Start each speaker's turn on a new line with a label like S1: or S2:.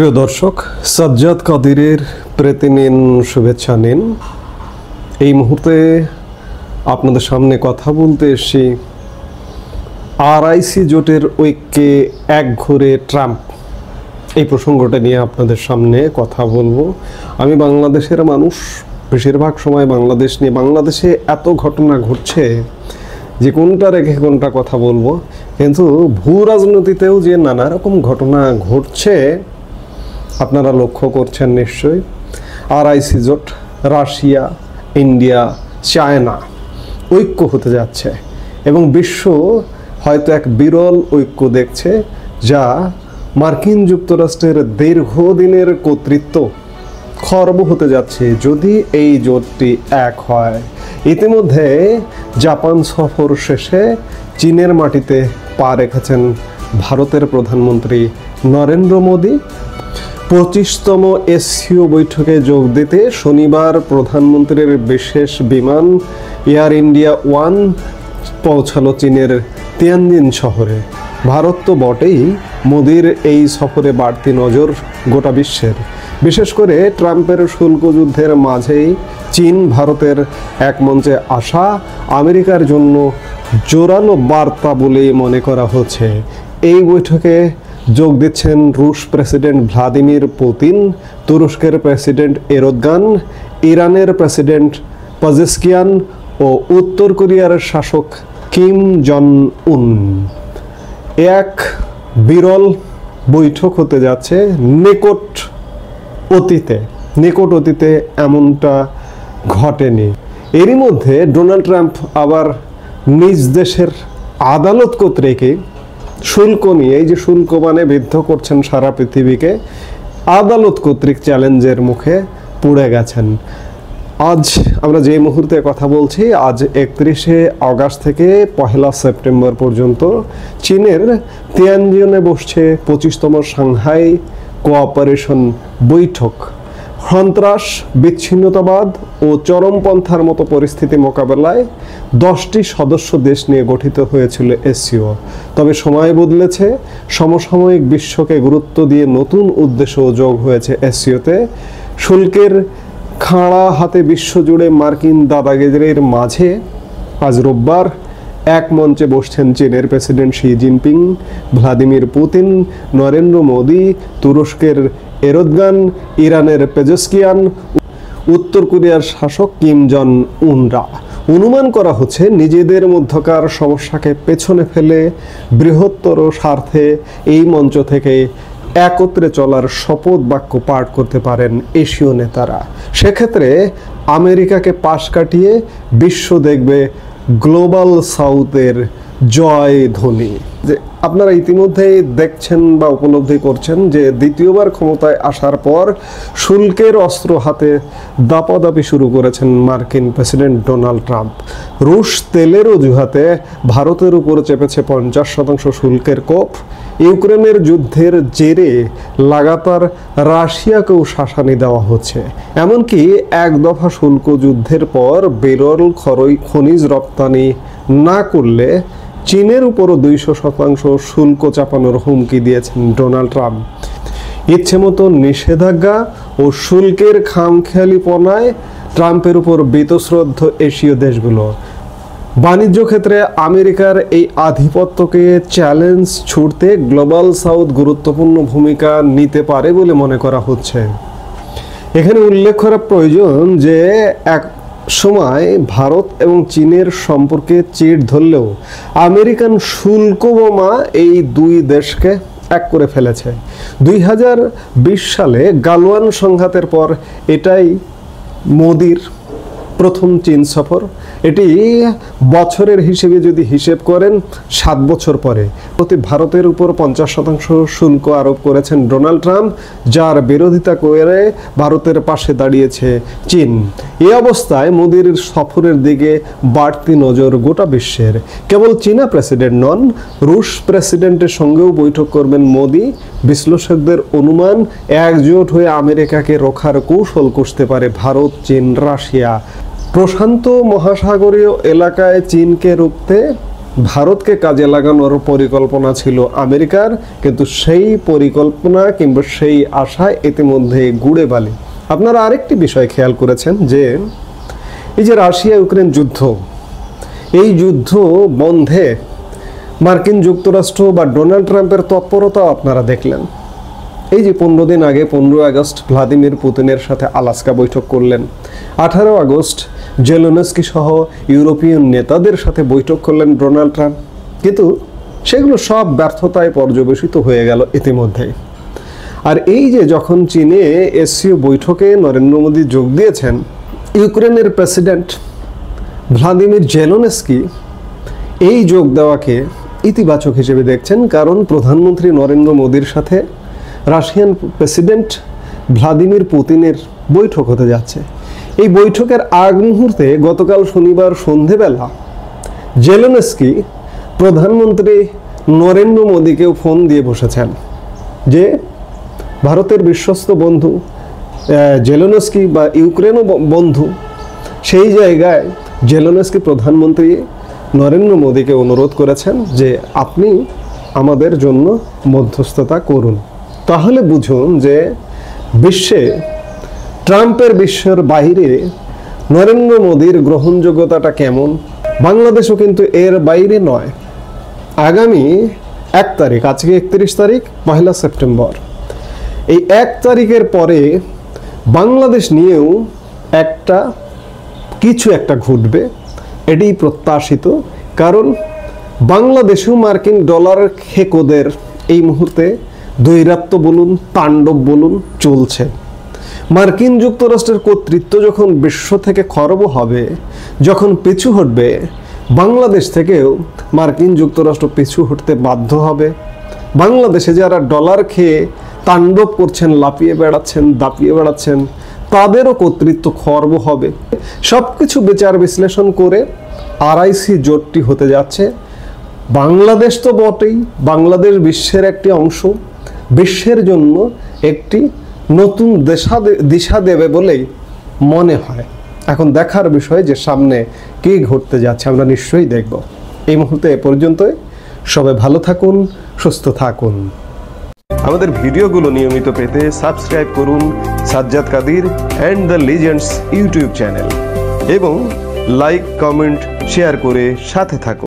S1: প্রিয় দর্শক, সাজ্জাদ কাদিরের প্রীতি নিন, শুভেচ্ছা নিন। এই মুহূর্তে আপনাদের সামনে কথা বলতে এসেছি আরআইসি জোটের ঐক্যে একঘরে ট্রাম্প, এই প্রসঙ্গটা নিয়ে আপনাদের সামনে কথা বলবো। আমি বাংলাদেশের মানুষ, বেশিরভাগ সময় বাংলাদেশ নিয়ে, বাংলাদেশে এত ঘটনা ঘটছে যে কোনটা রেখে কোনটা কথা বলবো, কিন্তু ভূ রাজনীতিতেও যে নানা রকম ঘটনা ঘটছে আপনারা লক্ষ্য করছেন নিশ্চয়ই। আরআইসি জোট, রাশিয়া, ইন্ডিয়া, চায়না ঐক্য হতে যাচ্ছে এবং বিশ্ব হয়তো এক বিরল ঐক্য দেখছে, যা মার্কিন যুক্তরাষ্ট্রের দীর্ঘদিনের কর্তৃত্ব খর্ব হতে যাচ্ছে যদি এই জোটটি এক হয়। ইতিমধ্যে জাপান সফর শেষে চীনের মাটিতে পা রেখেছেন ভারতের প্রধানমন্ত্রী নরেন্দ্র মোদী। 25তম এসসিও বৈঠকে যোগ দিতে শনিবার প্রধানমন্ত্রীর বিশেষ বিমান এয়ার ইন্ডিয়া ওয়ান পৌঁছালো চীনের তিয়ানজিন শহরে। ভারত তো বটেই, মোদির এই সফরে বাড়তি নজর গোটা বিশ্বের, বিশেষ করে ট্রাম্পের শুল্ক যুদ্ধের মাঝেই চীন ভারতের এক মঞ্চে আসা আমেরিকার জন্য জোরালো বার্তা বলেই মনে করা হচ্ছে। এই বৈঠকে যোগ দিচ্ছেন রুশ প্রেসিডেন্ট ভ্লাদিমির পুতিন, তুরস্কের প্রেসিডেন্ট এরদোগান, ইরানের প্রেসিডেন্ট পেজেশকিয়ান ও উত্তর কোরিয়ার শাসক কিম জং উন। এক বিরল বৈঠক হতে যাচ্ছে নিকট অতীতে এমনটা ঘটেনি। এরই মধ্যে ডোনাল্ড ট্রাম্প আবার নিজ দেশের আদালত কর্তৃক শুল্ক নিয়ে, এই যে শুল্ক মানে বিদ্ধ করছেন সারা পৃথিবীকে, আদালত কর্তৃক চ্যালেঞ্জের মুখে পড়ে গেছেন। আজ আমরা যে মুহূর্তে কথা বলছি, আজ 31শে আগস্ট থেকে 1 সেপ্টেম্বর পর্যন্ত চীনের তিয়ানজিনে বসছে 25তম সাংহাই কোঅপারেশন বৈঠক। সন্ত্রাস, বিচ্ছিন্নতাবাদ ও চরমপন্থার মতো পরিস্থিতি মোকাবেলায় 10টি সদস্য দেশ নিয়ে গঠিত হয়েছিল এসসিও। তবে সময় বদলেছে, সমসাময়িক বিশ্বকে গুরুত্ব দিয়ে নতুন উদ্দেশ্য যোগ হয়েছে এসসিওতে। শুল্কের খাঁড়া হাতে বিশ্বজুড়ে মার্কিন দাদাগিরির মাঝে আজ রোববার এক মঞ্চে বসছেন চীনের president Xi Jinping, Vladimir Putin, Narendra Modi, তুরস্কের এরদোগান, ইরানের পেজেশকিয়ান, উত্তর কোরিয়ার শাসক কিম জং উনরা। অনুমান করা হচ্ছে নিজেদের মধ্যকার সমস্যাকে পেছনে ফেলে বৃহত্তর স্বার্থে এই মঞ্চ থেকে একত্রে চলার শপথ বাক্য পাঠ করতে পারেন এশীয় নেতারা। সেক্ষেত্রে আমেরিকাকে পাশ কাটিয়ে বিশ্ব দেখবে গ্লোবাল সাউথের জয় ধ্বনি। যে আপনারা ইতিমধ্যেই দেখছেন বা উপলব্ধি করছেন যে দ্বিতীয়বার ক্ষমতায় আসার পর শুল্কের অস্ত্র হাতে দাপাদাপি শুরু করেছেন মার্কিন প্রেসিডেন্ট ডোনাল্ড ট্রাম্প। রুশ তেলের অজুহাতে ভারতের উপর চেপেছে 50% শুল্কের কোপ। ইউক্রেনের যুদ্ধের জেরে লাগাতার রাশিয়াকেও শাসানি দেওয়া হচ্ছে। এমনকি এক দফা শুল্ক যুদ্ধের পর বিরল খনিজ রপ্তানি না করলে চীনের উপরও 200% শুল্ক চাপানোর হুমকি দিয়েছেন ডোনাল্ড ট্রাম্প। ইচ্ছে মতো নিষেধাজ্ঞা ও শুল্কের খামখেয়ালিপনায় ট্রাম্পের উপর বীতশ্রদ্ধ এশীয় দেশগুলো। বাণিজ্য ক্ষেত্রে আমেরিকার এই আধিপত্যকে চ্যালেঞ্জ ছুড়তে গ্লোবাল সাউথ গুরুত্বপূর্ণ ভূমিকা নিতে পারে বলে মনে করা হচ্ছে। এখানে উল্লেখ করা প্রয়োজন যে এক সময় ভারত এবং চীনের সম্পর্কে চিড় ধরলেও আমেরিকান শুল্ক বোমা এই দুই দেশকে এক করে ফেলেছে। 2020 সালে গালওয়ান সংঘাতের পর এটাই মোদির প্রথম চীন সফর। এটি বছরের হিসেবে যদি হিসেব করেন 7 বছর পরে প্রতি ভারতের উপর 50% শুল্ক আরোপ করেছেন ডোনাল্ড ট্রাম্প, যার বিরোধিতা করে ভারতের পাশে দাঁড়িয়েছে চীন। এই অবস্থায় মোদির সফরের দিকে বাড়তি নজর গোটা বিশ্বের। কেবল চীনা প্রেসিডেন্ট নন, রুশ প্রেসিডেন্টের সঙ্গেও বৈঠক করবেন মোদি। বিশ্লেষকদের অনুমান একজোট হয়ে আমেরিকাকে রক্ষার কৌশল কষতে পারে ভারত, চীন, রাশিয়া। প্রশান্ত মহাসাগরীয় এলাকায় চীনকে রুখতে ভারতকে কাজে লাগানোর পরিকল্পনা ছিল আমেরিকার, কিন্তু সেই পরিকল্পনা কিংবা সেই আশা ইতিমধ্যে গুড়ে বালি। আপনারা আরেকটি বিষয় খেয়াল করেছেন যে এই যে রাশিয়া ইউক্রেন যুদ্ধ, এই যুদ্ধ বন্ধে মার্কিন যুক্তরাষ্ট্র বা ডোনাল্ড ট্রাম্পের তৎপরতা আপনারা দেখলেন। এই যে 15 দিন আগে 15 আগস্ট ভ্লাদিমির পুতিনের সাথে আলাস্কা বৈঠক করলেন, 18 আগস্ট জেলেনস্কি সহ ইউরোপীয় নেতাদের সাথে বৈঠক করলেন ডোনাল্ড ট্রাম্প, কিন্তু সেগুলো সব ব্যর্থতায় পর্যবেসিত হয়ে গেল ইতিমধ্যেই। আর এই যে যখন চীনে এসসিও বৈঠকে নরেন্দ্র মোদী যোগ দিয়েছেন, ইউক্রেনের প্রেসিডেন্ট ভ্লাদিমির জেলেনস্কি এই যোগ দেওয়াকে ইতিবাচক হিসেবে দেখছেন, কারণ প্রধানমন্ত্রী নরেন্দ্র মোদীর সাথে রাশিয়ান প্রেসিডেন্ট ভ্লাদিমির পুতিনের বৈঠক হতে যাচ্ছে। এই বৈঠকের আগ মুহূর্তে গতকাল শনিবার সন্ধেবেলা জেলেনস্কি প্রধানমন্ত্রী নরেন্দ্র মোদীকেও ফোন দিয়ে বসেছেন যে ভারতের বিশ্বস্ত বন্ধু জেলেনস্কি বা ইউক্রেনও বন্ধু, সেই জায়গায় জেলেনস্কি প্রধানমন্ত্রী নরেন্দ্র মোদীকে অনুরোধ করেছেন যে আপনি আমাদের জন্য মধ্যস্থতা করুন। তাহলে বুঝুন যে বিশ্বে ট্রাম্পের বিশ্বের বাইরে নরেন্দ্র মোদীর গ্রহণযোগ্যতাটা কেমন। বাংলাদেশও কিন্তু এর বাইরে নয়। আগামী 1 তারিখ, আজকে 31 তারিখ, 1 সেপ্টেম্বর, এই 1 তারিখের পরে বাংলাদেশ নিয়েও কিছু একটা ঘটবে, এটাই প্রত্যাশিত। কারণ বাংলাদেশেও মার্কিন ডলার খেকোদের এই মুহূর্তে দৈরাত্য বলুন, তাণ্ডব বলুন চলছে। মার্কিন যুক্তরাষ্ট্রের কর্তৃত্ব যখন বিশ্ব থেকে খর্ব হবে, যখন পিছু হটবে, বাংলাদেশ থেকেও মার্কিন যুক্তরাষ্ট্র পিছু হটতে বাধ্য হবে। বাংলাদেশে যারা ডলার খেয়ে তাণ্ডব করছেন, লাফিয়ে বেড়াচ্ছেন, দাপিয়ে বেড়াচ্ছেন, তাদেরও কর্তৃত্ব খর্ব হবে। সব কিছু বিচার বিশ্লেষণ করে আরআইসি জোটটি হতে যাচ্ছে। বাংলাদেশ তো বটেই, বাংলাদেশ বিশ্বের একটি অংশ, বিশ্বের জন্য একটি নতুন দিশা দেবে বলেই মনে হয়। এখন দেখার বিষয় যে সামনে কি ঘটতে যাচ্ছে, আমরা নিশ্চয়ই দেখব। এই মুহূর্তে এ পর্যন্তই। সবাই ভালো থাকুন, সুস্থ থাকুন। আমাদের ভিডিওগুলো নিয়মিত পেতে সাবস্ক্রাইব করুন Sajjad Kadir and the legends YouTube channel এবং লাইক, কমেন্ট, শেয়ার করে সাথে থাকুন।